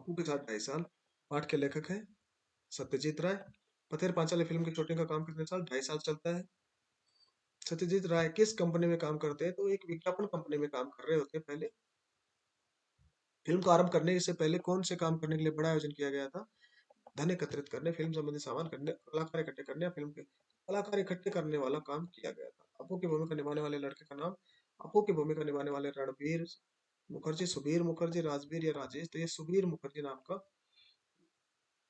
अपू के साथ 2.5 साल। पाठ के लेखक हैं सत्यजीत राय। पथेर पांचाली फिल्म की शूटिंग का काम कितने साल? 2.5 साल चलता है। सत्यजीत राय किस कंपनी में काम करते हैं? तो एक विज्ञापन कंपनी में काम कर रहे होते हैं पहले। फिल्म को आरंभ करने से पहले कौन से काम करने के लिए बड़ा आयोजन किया गया था? धन एकत्रित करने, फिल्म संबंधी सामान खरीदने, कलाकार इकट्ठे करने या फिल्म के कलाकार इकट्ठे करने वाला काम किया गया था। अपू की भूमिका निभाने वाले लड़के का नाम? अपू की भूमिका निभाने वाले रणबीर मुखर्जी, सुबीर मुखर्जी, राजवीर या राजेश? तो ये सुबीर मुखर्जी नाम का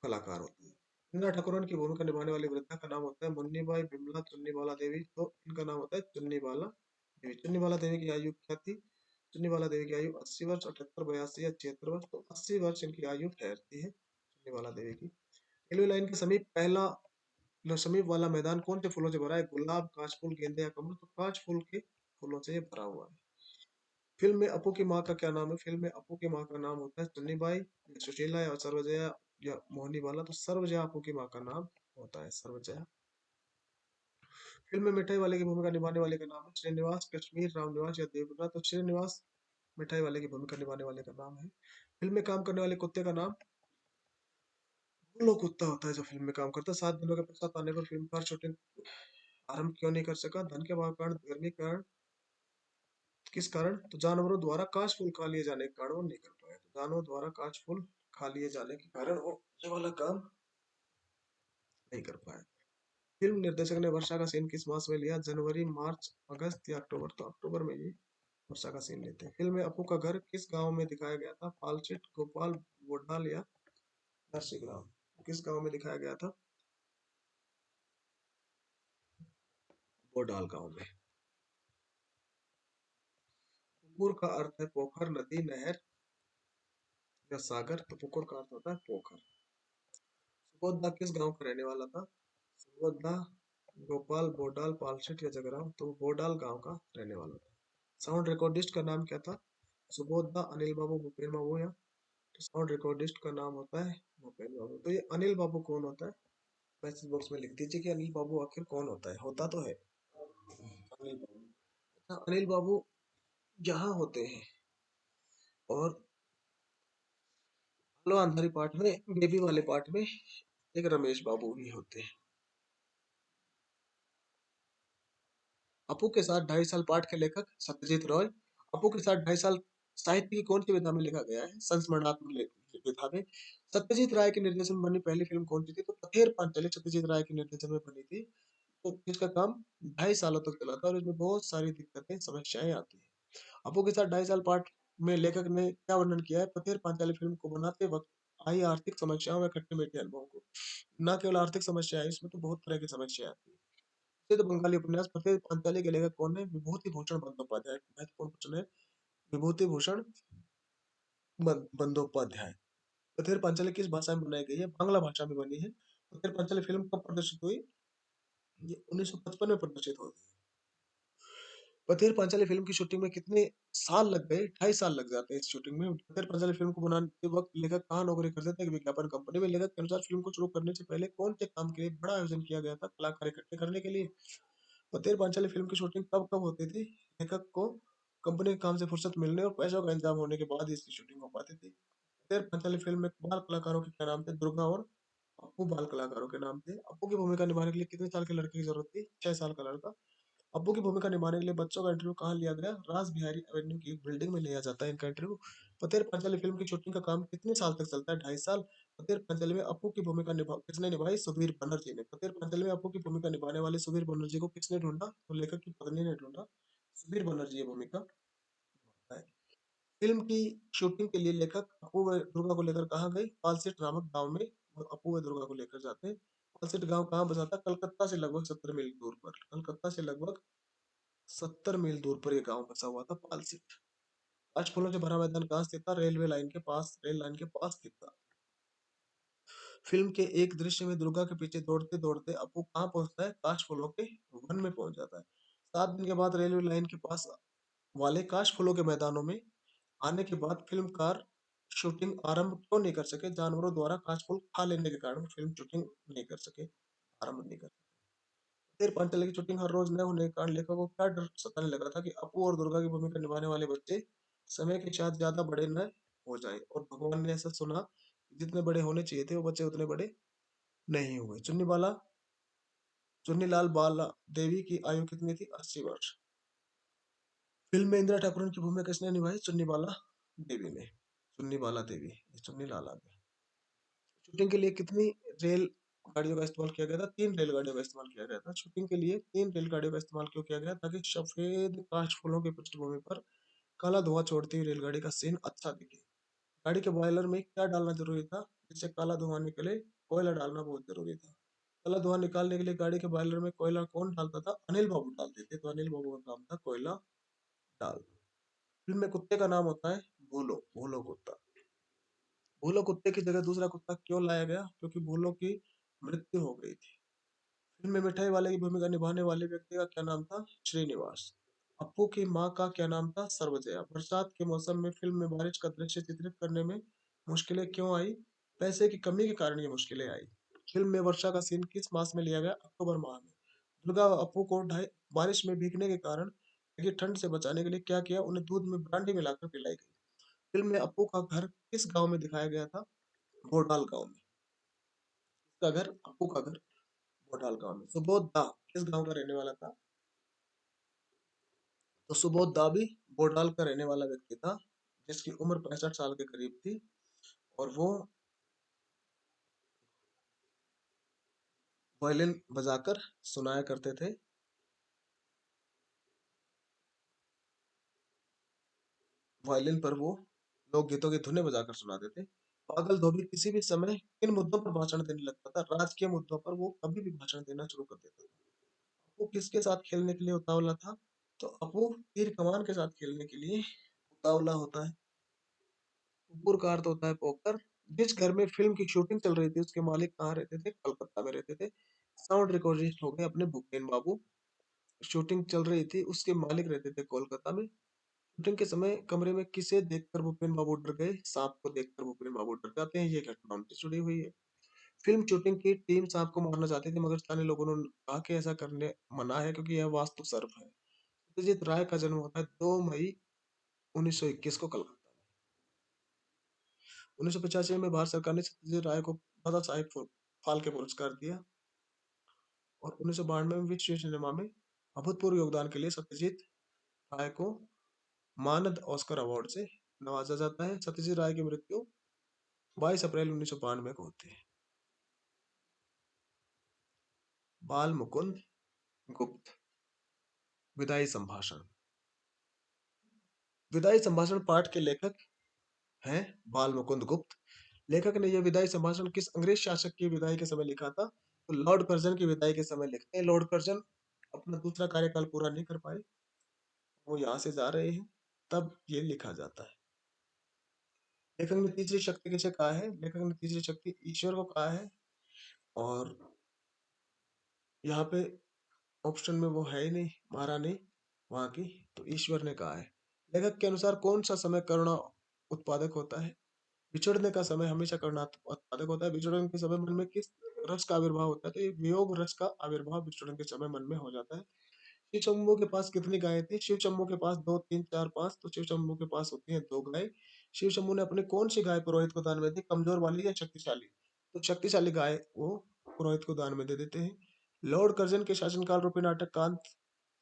कलाकार होता है। इंदिरा ठाकुरन की भूमिका निभाने वाली वृद्धा का नाम होता है मुन्नीबाई बिमला चुन्नीबाला देवी। तो इनका नाम होता है चुन्नीबाला देवी। चुन्नीबाला देवी की आयु क्या थी? चुन्नीबाला देवी की आयु 80 वर्ष, 78, 82 या 76 वर्ष। तो 80 वर्ष इनकी आयु ठहरती है चुन्नीबाला देवी की। रेलवे लाइन के समीप पहला समीप वाला मैदान कौन से फूलों से भरा है? गुलाब, कांच फूल, गेंदे या कमल? तो कांच फूल के फूलों से ये भरा हुआ है। फिल्म में अपू की माँ का क्या नाम है? फिल्म में अपू की माँ का नाम होता है चुन्नीबाई या सुशीला या सर्वजया या मोहनी बाला? तो सर्वजया अपू की माँ का नाम होता है, सर्वजया। फिल्म में मिठाई वाले की भूमिका निभाने वाले का नाम है श्रीनिवास, कश्मीर, रामनिवास या देवरा? तो श्रीनिवास मिठाई वाले की भूमिका निभाने वाले का नाम है। फिल्म में काम करने वाले कुत्ते का नाम? वो कुत्ता होता है जो फिल्म में काम करता है। 7 दिनों के पश्चात आने पर फिल्मकार शूटिंग आरंभ क्यों नहीं कर सका? धन के अभाव के कारण, गर्मी के कारण, किस कारण? तो जानवरों द्वारा काश फूल खा लिए जाने के कारण वो नहीं कर पाया। तो जानवरों द्वारा काश फूल खा लिए जाने के कारण वो ये वाला काम नहीं कर पाया। फिल्म निर्देशक ने वर्षा का सीन किस मास में लिया? जनवरी, मार्च, अगस्त या अक्टूबर? तो अक्टूबर में ये वर्षा का सीन लेते हैं। फिल्म में अपू का घर किस गांव में दिखाया गया था? पालचिट, गोपाल, बोडाल या नरसिंहग्राम? किस गांव में दिखाया गया था? बोडाल गांव में। पुकुर का अर्थ है पोखर, नदी, नहर या सागर? तो पुकुर का अर्थ होता है पोखर। सुबोधा किस गांव का रहने वाला था? सुबोधा गोपाल, बोडाल, पालसेट या जगराव? तो बोडाल गांव का रहने वाला था। साउंड रिकॉर्डिस्ट का नाम क्या था? सुबोधा, अनिल बाबू, भूपेन बाबू या? तो साउंड रिकॉर्डिस्ट का नाम होता है भूपेन बाबू। तो ये अनिल बाबू कौन होता है? मैसेज बॉक्स में लिख दीजिए कि अनिल बाबू आखिर कौन होता है। होता तो है अनिल बाबू। अच्छा, अनिल बाबू यहाँ होते हैं। और लो अंधारी पार्ट में, बेबी वाले पार्ट में एक रमेश बाबू भी होते हैं। अपू के साथ 2.5 साल पाठ के लेखक सत्यजीत रॉय। अपू के साथ 2.5 साल साहित्य की कौन सी विधा में लिखा गया है? संस्मरणात्मक विधा में। सत्यजीत राय के निर्देशन में बनी पहली फिल्म कौन सी थी? तो पथेर पांचाली सत्यजीत राय के निर्देशन में बनी थी। तो इसका काम 2.5 सालों तक चला था और इसमें बहुत सारी दिक्कतें, समस्याएं आती है। अपू के साथ 2.5 साल पाठ में लेखक ने क्या वर्णन किया है? पथेर पांचाली फिल्म को बनाते वक्त आई आर्थिक समस्याओं व खट्टे मीठे अनुभवों को। न केवल आर्थिक समस्या है, इसमें तो बहुत तरह की समस्या आती है। प्रसिद्ध बंगाली उपन्यास पथेर पांचाली के लेखक कौन है? विभूति भूषण बंदोपाध्याय। महत्वपूर्ण प्रश्न है। विभूति भूषण बंदोपाध्याय। पथेर पांचाली किस भाषा में बनाई गई है? बांग्ला भाषा में बनी है। पथेर पांचाली फिल्म कब प्रदर्शित हुई? ये 1955 में प्रदर्शित हुई। पथेर पांचाली फिल्म की शूटिंग में कितने साल लग गए? 2.5 साल लग जाते हैं इस शूटिंग में। पथेर पांचाली फिल्म को बनाने के वक्त लेखक कहाँ नौकरी करते थे? एक विज्ञापन कंपनी में। लेखक के अनुसार फिल्म को शुरू करने से पहले कौन से काम के लिए बड़ा आयोजन किया गया था? कलाकार इकट्ठे करने के लिए। पथेर पांचाली फिल्म की शूटिंग कब कब होती थी? लेखक को कंपनी के काम से फुर्सत मिलने और पैसों का इंतजाम होने के बाद ही इसकी शूटिंग हो पाती थी। पथेर पांचाली फिल्म में बाल कलाकारों के क्या नाम थे? दुर्गा और अप्पू बाल कलाकारों के नाम थे। अप्पू की भूमिका निभाने के लिए कितने साल के लड़के की जरूरत थी? 6 साल का लड़का। अप्पू की भूमिका निभाने के लिए बच्चों का इंटरव्यू कहाँ लिया गया? रास बिहारी एवेन्यू की एक बिल्डिंग में लिया जाता है इनका इंटरव्यू। पथेर पांचाली फिल्म की शूटिंग का काम कितने साल तक चलता है? 2.5 साल। पथेर पांचाली में अप्पू की भूमिका किसने निभाई? सुधीर बनर्जी ने। पथेर पांचाली में अप्पू की भूमिका निभाने वाले सुधीर बनर्जी को किसने ढूंढा? तो लेखक की पत्नी ने ढूंढा। सुधीर बनर्जी ये भूमिका निभाता है। फिल्म की शूटिंग के लिए लेखक अप्पू व दुर्गा को लेकर कहाँ गए? पालसेट नामक गांव में वो अप्पू व दुर्गा को लेकर जाते हैं। पालसेट गांव कहाँ बसा था? कलकत्ता से लगभग 70 मील दूर पर। कलकत्ता से लगभग 70 मील दूर पर यह गांव बसा हुआ था पालसिट। कांच फूलों से भरा मैदान कहाँ स्थित था? रेलवे लाइन के पास, रेल लाइन के पास स्थित था। फिल्म के एक दृश्य में दुर्गा के पीछे दौड़ते दौड़ते अपू कहाँ पहुंचता है? काश फूलों के वन में पहुंच जाता है। 7 दिन के बाद रेलवे लाइन के पास वाले काश फूलों के मैदानों में आने के बाद फिल्मकार शूटिंग आरंभ क्यों नहीं कर सके? जानवरों द्वारा काश फूल खा लेने के कारण फिल्म शूटिंग नहीं कर सके, आरंभ नहीं कर सके। फिर पांचाली की शूटिंग हर रोज न होने के कारण लेखक को क्या डर सताने लगा था कि अपू और दुर्गा की भूमिका निभाने वाले बच्चे समय के साथ ज्यादा बड़े न हो जाएं। और भगवान ने ऐसा सुना जितने बड़े होने चाहिए थे वो बच्चे उतने बड़े नहीं हुए। चुन्नीलाल बाला देवी की आयु कितनी थी? 80 वर्ष। फिल्म में इंदिरा ठाकुर की भूमिका किसने निभाई? चुन्नी बाला देवी ने। चुन्नी बाला देवी, ये चुन्नी लाल आ गया। शूटिंग के लिए कितनी रेल गाड़ियों का इस्तेमाल किया गया था? 3 रेलगाड़ियों का इस्तेमाल किया गया था। शूटिंग के लिए 3 रेलगाड़ियों का इस्तेमाल क्यों किया गया? ताकि सफेद काठ फूलों की पृष्ठभूमि पर काला धुआं छोड़ती हुई रेलगाड़ी का सीन अच्छा दिखे। गाड़ी के बॉयलर में क्या डालना जरूरी था जिससे काला धुआं निकले? कोयला डालना बहुत जरूरी था। काला धुआं निकालने के लिए गाड़ी के बॉयलर में कोयला कौन डालता था? अनिल बाबू डालते थे। तो अनिल बाबू का काम था कोयला डाल। फिल्म में कुत्ते का नाम होता है भूलो। भूलो कुत्ता। भूलो कुत्ते की जगह दूसरा कुत्ता क्यों लाया गया? क्योंकि भूलो की मृत्यु हो गई थी। फिल्म में मिठाई वाले की भूमिका निभाने वाले व्यक्ति का क्या नाम था? श्रीनिवास। अप्पू की माँ का क्या नाम था? सर्वजया। बरसात के मौसम में फिल्म में बारिश का दृश्य चित्रित करने में मुश्किलें क्यों आई? पैसे की कमी के कारण ये मुश्किलें आई। फिल्म में वर्षा का सीन किस मास में लिया गया? अक्टूबर माह में। दुर्गा व अप्पू को बारिश में भीगने के कारण लगी ठंड से बचाने के लिए क्या किया? उन्हें दूध में ब्रांडी मिलाकर पिलाई गई। फिल्म में अप्पू का घर किस गांव में दिखाया गया था? भोटाल गांव में। इसका घर, अप्पू का घर, भोटाल गांव में। सुबोध दा किस गांव का रहने वाला था? तो सुबोध दा भी भोटाल का रहने वाला व्यक्ति था, जिसकी उम्र 65 साल के करीब थी। और वो वायलिन बजाकर सुनाया करते थे। वायलिन पर वो लोकगीतों की धुनें बजाकर सुनाते थे। पागल धोबी किसी भी समय किन मुद्दों पर भाषण देने लगता था? राजकीय मुद्दों पर वो कभी भी भाषण देना शुरू कर देता था। वो किसके साथ खेलने के लिए उतावला था? तो अपू तीर कमान के साथ खेलने के लिए उतावला होता है। कुकुर का अर्थ होता है पोकर। जिस घर में फिल्म की शूटिंग चल रही थी उसके मालिक कहाँ रहते थे? कलकत्ता में रहते थे। साउंड रिकॉर्डिस्ट हो गए अपने भूपेन बाबू। शूटिंग चल रही थी, उसके मालिक रहते थे कोलकाता में। शूटिंग के समय कमरे में किसे देखकर भूपेन बाबू डर गए? सांप को देखकर भूपेन बाबू डर जाते हैं। ये घटना उनसे जुड़ी हुई है। फिल्म शूटिंग की टीम सांप को मारना चाहती थी, मगर स्थानीय लोगों ने कहा कि ऐसा करने मना है क्योंकि यह वास्तु सर्प है। सत्यजीत राय का जन्म होता है 2 मई 1921 को कलकत्ता में। 1985 में भारत सरकार ने सत्यजीत राय को दादा साहेब फाल्के पुरस्कार दिया। और 1992 में विश्व सिनेमा में अभूतपूर्व योगदान के लिए सत्यजीत राय को मानद ऑस्कर अवार्ड से नवाजा जाता है। सत्यजीत राय की मृत्यु 22 अप्रैल 1992 को होती है। बाल मुकुंद गुप्त। विदाई संभाषण। विदाई संभाषण पाठ के लेखक हैं बाल मुकुंद गुप्त। लेखक ने यह विदाई संभाषण किस अंग्रेज शासक की विदाई के समय लिखा था? तो लॉर्ड कर्जन की विदाई के समय लिखते हैं। लॉर्ड कर्जन अपना दूसरा कार्यकाल पूरा नहीं कर पाए, वो यहाँ से जा रहे हैं, तब ये लिखा जाता है। लेखक ने तीसरी शक्ति किसे कहा है? लेखक ने तीसरी शक्ति ईश्वर को कहा है। और यहाँ पे ऑप्शन में वो है ही नहीं, महारानी वहां की, तो ईश्वर ने कहा है। लेखक के अनुसार कौन सा समय करुणा उत्पादक होता है? बिछड़ने का समय हमेशा करुणा उत्पादक होता है। बिछड़ने के समय मन में किस रस का आविर्भाव होता है? तो ये वियोग रस का आविर्भाव बिछड़ने के समय मन में हो जाता है। शिव शंभू के पास कितनी गायें थी? शिव शंभू के पास 2, 3, 4, 5। तो शिव शंभू के पास होती है 2 गाय। शिव शंभू ने अपनी कौन सी गाय पुरोहित को दान में दी? कमजोर वाली या शक्तिशाली? तो शक्तिशाली गाय वो पुरोहित को दान में दे देते हैं। लॉर्ड कर्जन के शासनकाल रूपी नाटक कांत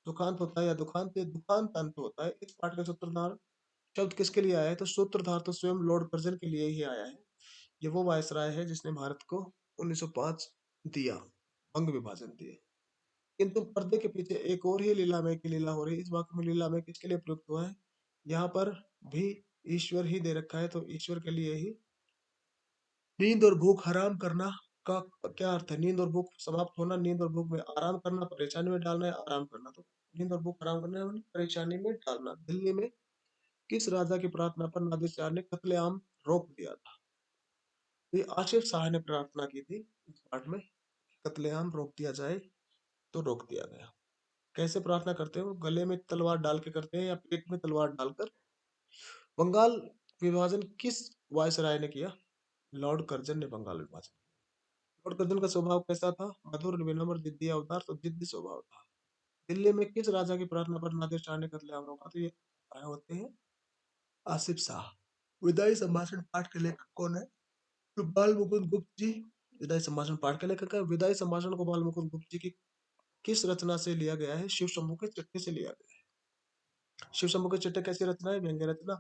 दुखांत होता है या दुखांत? दुखांत अंत होता है। इस पाठ का सूत्रधार शब्द किसके लिए आया है? तो सूत्रधार तो स्वयं लॉर्ड कर्जन के लिए ही आया है। ये वो वायसराय है जिसने भारत को 1905 दिया, अंग विभाजन दिया। किंतु पर्दे के पीछे एक और ही लीलामय की लीला हो रही है। इस वाक्य में लीलामय किसके लिए प्रयुक्त हुआ है? यहाँ पर भी ईश्वर ही दे रखा है, तो ईश्वर के लिए ही। नींद और भूख हराम करना का क्या अर्थ है? नींद और भूख समाप्त होना, नींद और भूख में आराम करना, परेशानी में डालना है आराम करना। तो नींद और भूख हराम करना है परेशानी में डालना। दिल्ली में किस राजा की प्रार्थना पर नादिर शाह ने कत्लेआम रोक दिया था? तो ये आसिफ शाह ने प्रार्थना की थी इस पार्ट में, कत्लेआम रोक दिया जाए, तो रोक दिया गया। कैसे प्रार्थना करते हो? गले में तलवार डाल के करते हैं या पेट में तलवार डालकर? बंगाल विभाजन किस वायसराय ने किया? लॉर्ड कर्जन ने बंगाल विभाजन। लॉर्ड कर्जन का स्वभाव कैसा था? मधुर, विनम्र, जिद्दी, अवतार। तो जिद्दी स्वभाव था। दिल्ली में किस राजा की प्रार्थना पर नादिर शाह ने कत्लेआम रोका? तो ये आए होते हैं आसिफ शाह। विदाई संभाषण पाठ के लेखक कौन है? बाल मुकुंद गुप्त जी विदाई संभाषण पाठ के लेखक है। विदाई संभाषण को बाल मुकुंद गुप्त जी की किस रचना से लिया गया है? शिव शंभू के चिट्ठी से लिया गया है। शिव शंभू के चिट्ठी कैसी रचना है? व्यंग्य रचना।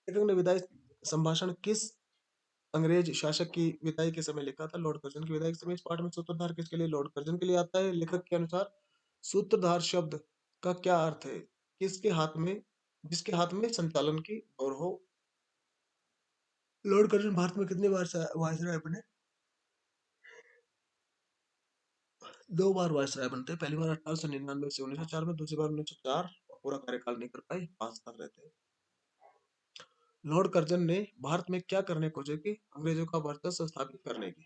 लेखक ने विदाई संभाषण किस अंग्रेज शासक की विदाई के समय लिखा था? लॉर्ड कर्जन की विदाई के समय। इस पाठ में सूत्रधार किसके लिए? लॉर्ड कर्जन के लिए आता है। लेखक के अनुसार सूत्रधार शब्द का क्या अर्थ है? किसके हाथ में, जिसके हाथ में संचालन की और हो। लॉर्ड कर्जन भारत में कितनी बार वायसराय बने? दो बार वायसराय बनते हैं। पहली बार 1899 से 1904 में, दूसरी बार 1904। पूरा कार्यकाल नहीं कर पाए, 5 साल रहते हैं। लॉर्ड कर्जन ने भारत में क्या करने की कोशिश की? अंग्रेजों का वर्चस्व स्थापित करने की।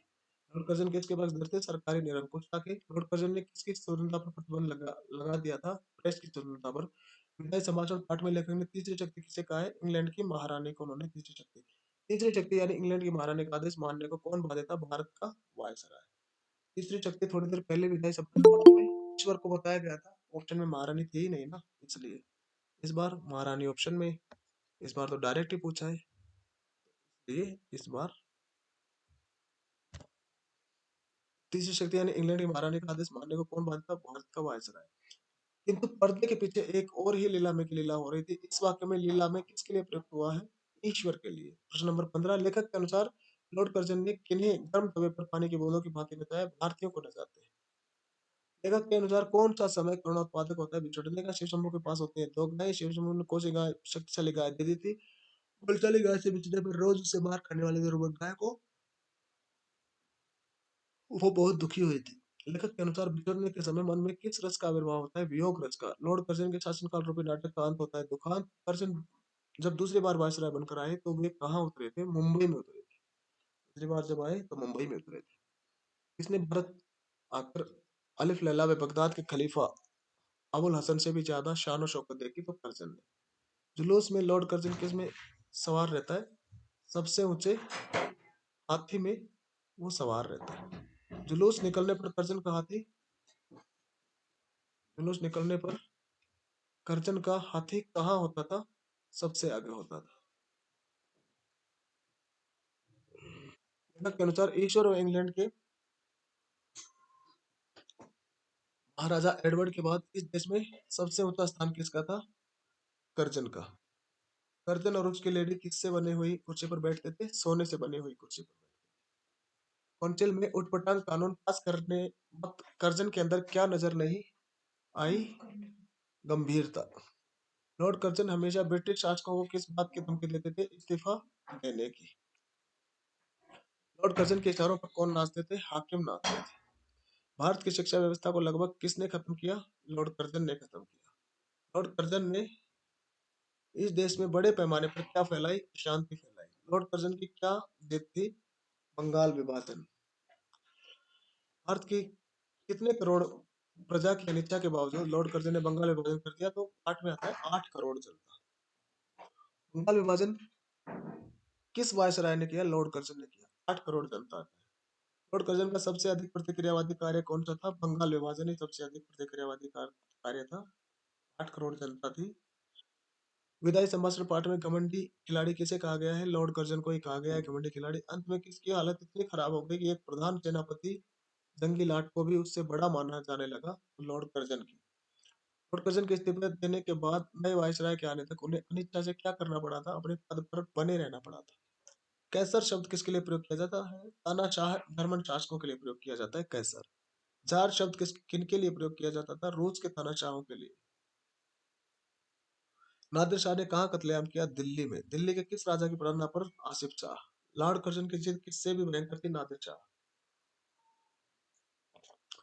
लॉर्ड कर्जन किसके पक्षधर थे? सरकारी निरंकुशता के। लॉर्ड कर्जन ने किसकी स्वतंत्रता पर प्रतिबंध लगा दिया था? प्रेस की स्वतंत्रता पर। विदाई समाचार पाठ में लेखक ने तीसरी शक्ति किसे कहा है? इंग्लैंड की महारानी को उन्होंने तीसरी शक्ति। तीसरी शक्ति यानी इंग्लैंड की महारानी का आदेश मानने को कौन बाध्य था? भारत का वायसराय। तीसरी शक्ति थोड़ी देर पहले विदाई शब्द पाठ में ईश्वर को बताया गया था। ऑप्शन में महारानी थी ही नहीं ना, इसलिए इस बार महारानी ऑप्शन में। इस बार तो डायरेक्ट ही पूछा है, ये इस बार तीसरी शक्ति यानी इंग्लैंड की महारानी का आदेश मानने को कौन बाध्य था? भारत का वायसराय। किंतु पर्दे के पीछे एक और ही लीलामे की लीला हो रही थी। इस वाक्य में लीलामे किसके लिए प्रयुक्त हुआ है? ईश्वर के लिए। प्रश्न नंबर 15, लेखक के अनुसार लॉर्ड कर्जन ने किन्हें गर्म तवे पर पानी की बूंदों की भांति बताया? भारतीयों को नचाते हैं। लेखक के अनुसार कौन सा समय करुणा उत्पादक होता है? बिछोड़ने का। शिव शंभू के पास होती है दो गाय। शिव शंभू ने कोसी गाय शक्तिशाली गाय दे दी थी। बलशाली गाय से बिछने पर रोज उसे मार खाने वाले दुर्बल गाय को वो बहुत दुखी हुई थी। लेखक के अनुसार बिछड़ने के समय मन में किस रस का आविर्भाव होता है? वियोग रस का। लॉर्ड कर्जन के शासनकाल रूपी नाटक का अंत होता है दुखांत। कर्जन जब दूसरी बार वायसराय बनकर आए तो वे कहाँ उतरे थे? मुंबई में उतरे थे। दूसरी बार जब आए तो मुंबई में उतरे थे। किसने भारत आकर अलिफ लैला व बगदाद के खलीफा अबुल हसन से भी ज्यादा शान और शौकत देखी? तो कर्जन ने। जुलूस में लॉर्ड कर्जन किस में सवार रहता है? सबसे ऊंचे हाथी में वो सवार रहता है। जुलूस निकलने पर कर्जन का हाथी जुलूस निकलने पर कर्जन का हाथी कहाँ होता था? सबसे आगे होता था। लेखक के अनुसार ईश्वर और इंग्लैंड के महाराजा एडवर्ड के बाद इस देश में सबसे ऊंचा स्थान किसका था? कर्जन का। कर्जन और उसकी लेडी किससे बने हुई कुर्सी पर बैठते थे? सोने से बनी हुई कुर्सी पर बैठते थे। काउंसिल में उटपटांग कानून पास करने वक्त कर्जन के अंदर क्या नजर नहीं आई? गंभीरता। लॉर्ड कर्जन हमेशा ब्रिटिश शासकों को किस बात की धमकी देते थे? इस्तीफा देने की। लॉर्ड कर्जन के इशारों पर कौन नाचते थे? हाकिम नाचते थे। भारत की शिक्षा व्यवस्था को लगभग किसने खत्म किया? लॉर्ड कर्जन ने खत्म किया। लॉर्ड कर्जन ने इस देश में बड़े पैमाने पर क्या फैलाई? शांति फैलाई। लॉर्ड कर्जन की क्या जिद थी? बंगाल विभाजन। भारत की कितने करोड़ प्रजा की अनिच्छा के बावजूद लॉर्ड कर्जन ने बंगाल विभाजन कर दिया? तो पाठ में आता है 8 करोड़ जनता। बंगाल विभाजन किस वायसराय ने किया? लॉर्ड कर्जन ने किया। 8 करोड़ जनता का। लॉर्ड कर्जन का सबसे अधिक प्रतिक्रियावादी कार्य कौन सा था? बंगाल विभाजन ही सबसे अधिक प्रतिक्रियावादी कार्य था। 8 करोड़ जनता थी। विदाई संभाषण पाठ में घमंडी खिलाड़ी किसे कहा गया है? लॉर्ड कर्जन को ही कहा गया है घमंडी खिलाड़ी। अंत में किसकी हालत इतनी खराब हो गई कि एक प्रधान सेनापति जंगी लाट को भी उससे बड़ा माना जाने लगा? तो लॉर्ड कर्जन की। लॉर्ड कर्जन के इस्तीफे देने के बाद नए वायसराय के आने तक उन्हें अनिच्छा से क्या करना पड़ा था? अपने पद पर बने रहना पड़ा था। कैसर शब्द किसके लिए प्रयोग किया जाता है? तानाशाह जर्मन शासकों के लिए प्रयोग किया जाता है कैसर। जार शब्द किनके लिए प्रयोग किया जाता था? रूस के तानाशाहों के लिए। नादिर शाह ने कहाँ कत्लेआम किया? दिल्ली में। दिल्ली के किस राजा की प्रेरणा पर? आसिफ शाह। लॉर्ड कर्जन की जिद किससे भी भयंकर थी? नादिर शाह।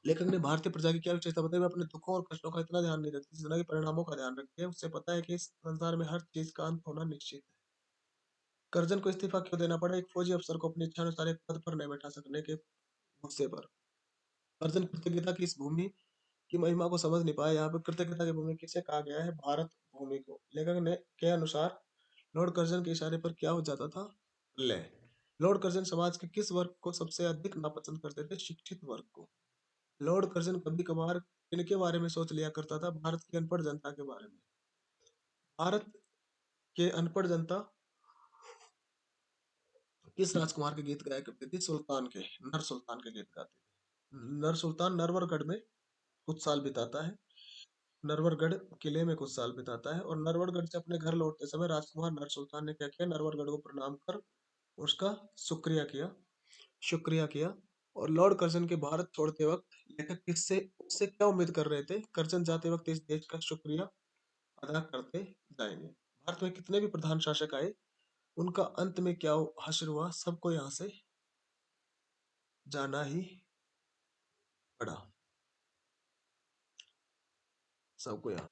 लेखक ने भारतीय प्रजा की क्या विशेषता बताई? वह अपने दुखों और कष्टों का इतना ध्यान नहीं रखती जितना कि परिणामों का ध्यान रखती है। उससे पता है कि इस संसार में हर चीज का अंत होना निश्चित है। कर्जन को इस्तीफा क्यों देना पड़ा? एक फौजी अफसर को अपनी इच्छा अनुसार एक पद पर नहीं बैठा सकने के गुस्से पर। कर्जन कृतज्ञता की इस भूमि की महिमा को समझ नहीं पाया। यहाँ पर कृतज्ञता की भूमि किसे कहा गया है? भारत भूमि को। लेखक ने के अनुसार लॉर्ड कर्जन के इशारे पर क्या हो जाता था? ले। लॉर्ड कर्जन समाज के किस वर्ग को सबसे अधिक नापसंद करते थे? शिक्षित वर्ग को। लॉर्ड कर्जन कभी कभार किनके बारे में सोच लिया करता था? भारत की अनपढ़ जनता के बारे में। भारत के अनपढ़ जनता किस राजकुमार के गीत गाया करती थी? सुल्तान के, नर सुल्तान के गीत गाती थी। नर सुल्तान नरवरगढ़ में कुछ साल बिताता है। नरवरगढ़ किले में कुछ साल बिताता है और नरवरगढ़ से अपने घर लौटते समय राजकुमार नर सुल्तान ने क्या किया? नरवरगढ़ को प्रणाम कर उसका शुक्रिया किया, शुक्रिया किया। और लॉर्ड कर्जन के भारत छोड़ते वक्त लेखक किससे उससे क्या उम्मीद कर रहे थे? कर्जन जाते वक्त इस देश का शुक्रिया अदा करते जाएंगे। भारत में कितने भी प्रधान शासक आए, उनका अंत में क्या हश्र हुआ? सबको यहाँ से जाना ही पड़ा, सबको यहाँ